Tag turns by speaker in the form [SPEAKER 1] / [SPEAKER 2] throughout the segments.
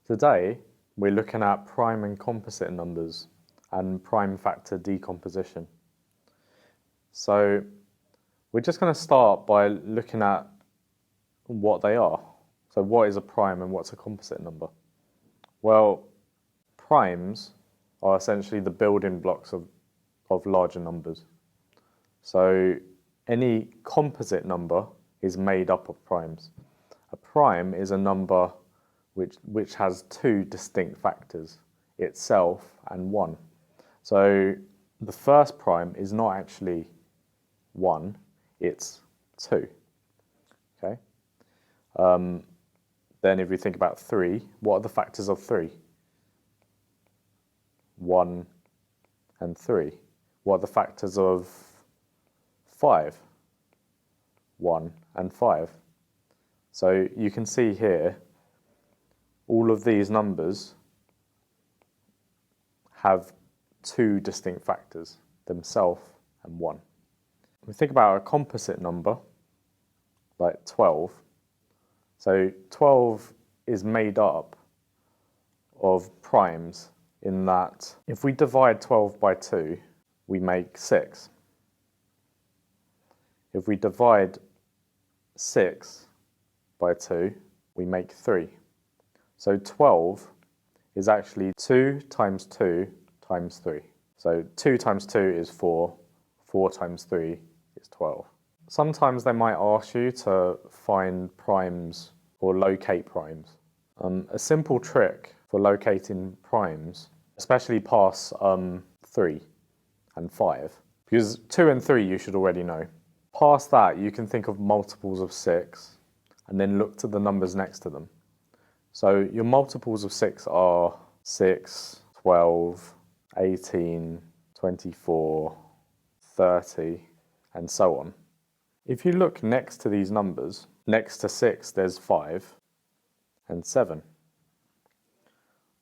[SPEAKER 1] Today, we're looking at prime and composite numbers and prime factor decomposition. So we're just going to start by looking at what they are. So what is a prime and what's a composite number? Well, primes are essentially the building blocks of larger numbers. So any composite number is made up of primes. A prime is a number which has two distinct factors, itself and 1. So the first prime is not actually 1, it's 2. Okay. Then if we think about 3, what are the factors of 3? 1 and 3. What are the factors of 5? 1 and 5. So you can see here, all of these numbers have two distinct factors, themselves and 1. When we think about a composite number, like 12, so 12 is made up of primes in that if we divide 12 by 2, we make 6. If we divide 6 by 2, we make 3. So 12 is actually 2 times 2 times 3. So 2 times 2 is 4, 4 times 3 is 12. Sometimes they might ask you to find primes or locate primes. A simple trick for locating primes, especially past 3 and 5, because 2 and 3 you should already know. Past that, you can think of multiples of 6 and then look to the numbers next to them. So your multiples of 6 are 6, 12, 18, 24, 30, and so on. If you look next to these numbers, next to 6 there's 5 and 7.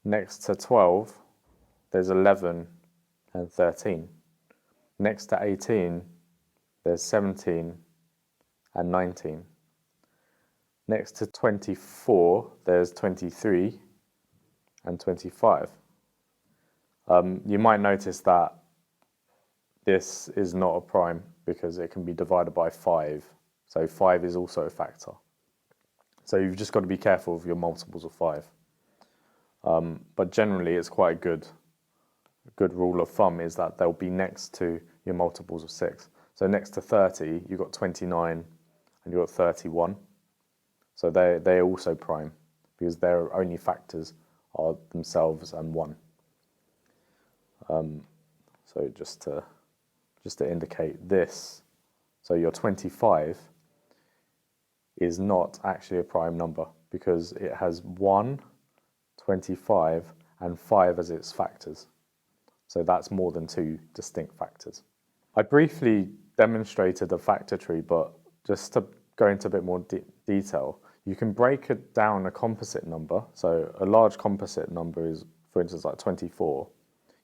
[SPEAKER 1] Next to 12 there's 11 and 13. Next to 18 there's 17 and 19. Next to 24 there's 23 and 25. You might notice that this is not a prime because it can be divided by 5. So 5 is also a factor. So you've just got to be careful of your multiples of 5. But generally it's quite a good rule of thumb is that they'll be next to your multiples of 6. So next to 30, you've got 29 and you've got 31. So they're also prime because their only factors are themselves and 1. So just to indicate this, so your 25 is not actually a prime number because it has 1, 25, and 5 as its factors. So that's more than 2 distinct factors. I briefly demonstrated a factor tree, but just to go into a bit more detail, you can break it down a composite number. So a large composite number is, for instance, like 24.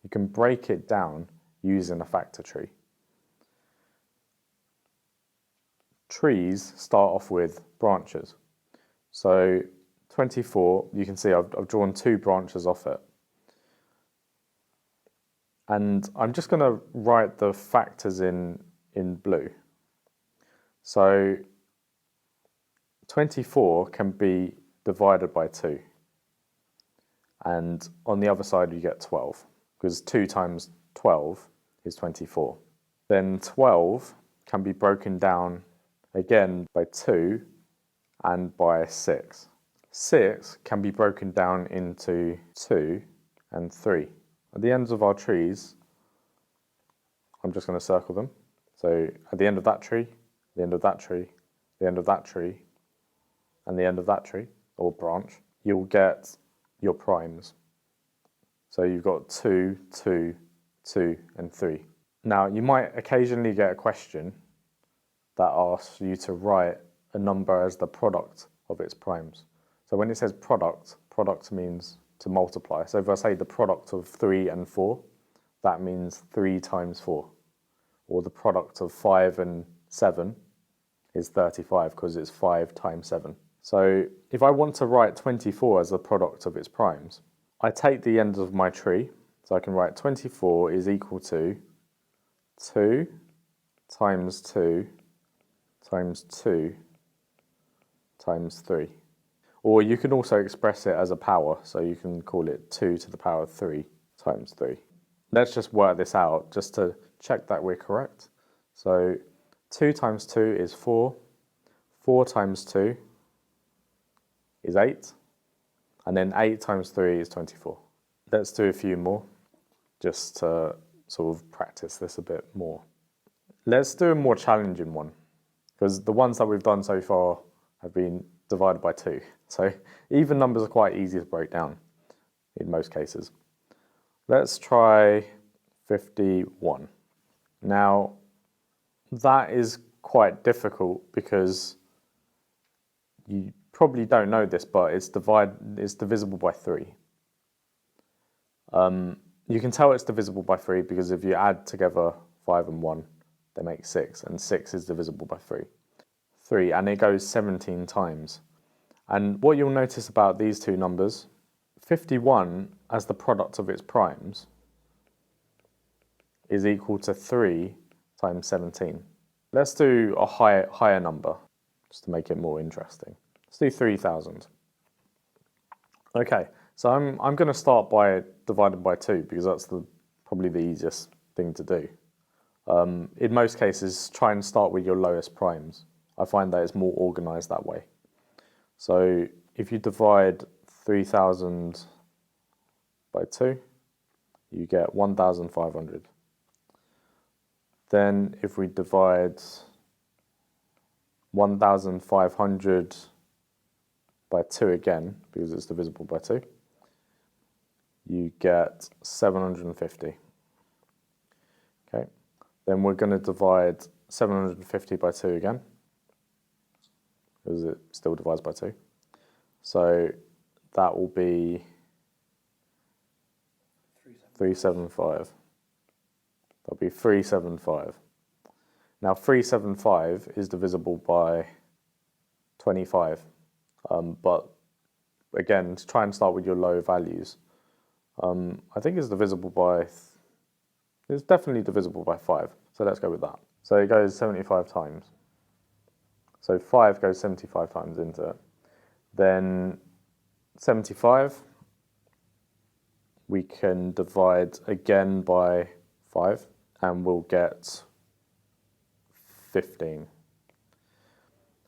[SPEAKER 1] You can break it down using a factor tree. Trees start off with branches. So 24, you can see I've drawn 2 branches off it. And I'm just going to write the factors in blue. So 24 can be divided by 2. And on the other side, you get 12, because 2 times 12 is 24. Then 12 can be broken down again by 2 and by 6. 6 can be broken down into 2 and 3. At the ends of our trees, I'm just going to circle them. So at the end of that tree, the end of that tree, the end of that tree, and the end of that tree, or branch, you'll get your primes. So you've got 2, 2, 2, and 3. Now, you might occasionally get a question that asks you to write a number as the product of its primes. So when it says product means to multiply. So if I say the product of 3 and 4, that means 3 times 4. Or the product of 5 and 7 is 35 because it's 5 times 7. So if I want to write 24 as the product of its primes, I take the end of my tree, so I can write 24 is equal to 2 times 2 times 2 times 3. Or you can also express it as a power, so you can call it 2 to the power 3 times 3. Let's just work this out just to check that we're correct. So 2 times 2 is 4, 4 times 2 is 8, and then 8 times 3 is 24. Let's do a few more, just to sort of practice this a bit more. Let's do a more challenging one, because the ones that we've done so far have been divided by 2. So even numbers are quite easy to break down in most cases. Let's try 51. Now, that is quite difficult because you probably don't know this, but it's divisible by 3. You can tell it's divisible by 3 because if you add together 5 and 1, they make 6, and 6 is divisible by 3, and it goes 17 times. And what you'll notice about these two numbers, 51 as the product of its primes is equal to 3 times 17. Let's do a higher number, just to make it more interesting. Let's do 3,000. Okay, so I'm going to start by dividing by 2 because that's probably the easiest thing to do. In most cases, try and start with your lowest primes. I find that it's more organized that way. So if you divide 3,000 by 2, you get 1,500. Then if we divide 1,500 by 2 again, because it's divisible by 2, you get 750. Okay, then we're going to divide 750 by 2 again, because it still divides by 2. So that will be 375. That'll be 375. Now 375 is divisible by 25. But again, to try and start with your low values, I think it's divisible by, it's definitely divisible by 5. So let's go with that. So it goes 75 times. So 5 goes 75 times into it. Then 75, we can divide again by 5, and we'll get 15.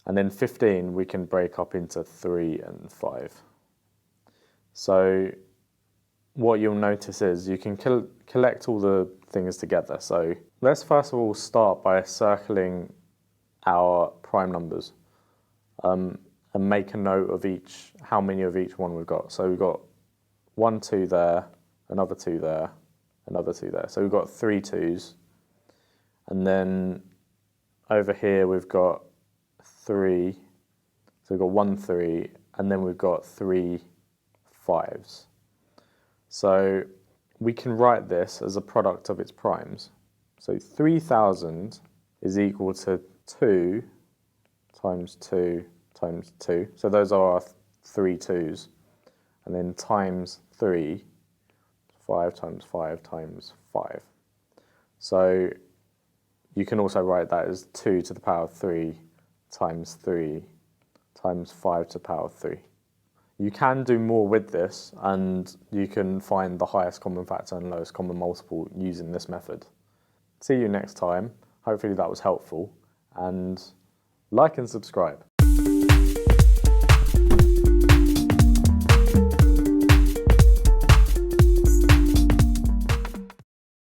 [SPEAKER 1] And then 15 we can break up into 3 and 5. So what you'll notice is you can collect all the things together. So let's first of all start by circling our prime numbers and make a note of how many of each one we've got. So we've got 1 2 there, another 2 there, another 2 there. So we've got 3 2s. And then over here we've got 3, so we've got 1 3, and then we've got 3 5s. So we can write this as a product of its primes. So 3,000 is equal to 2 times 2 times 2. So those are our 3 2s. And then times 3, 5 times 5 times 5. So you can also write that as 2 to the power 3 times 3 times 5 to the power 3. You can do more with this, and you can find the highest common factor and lowest common multiple using this method. See you next time. Hopefully that was helpful, and like and subscribe.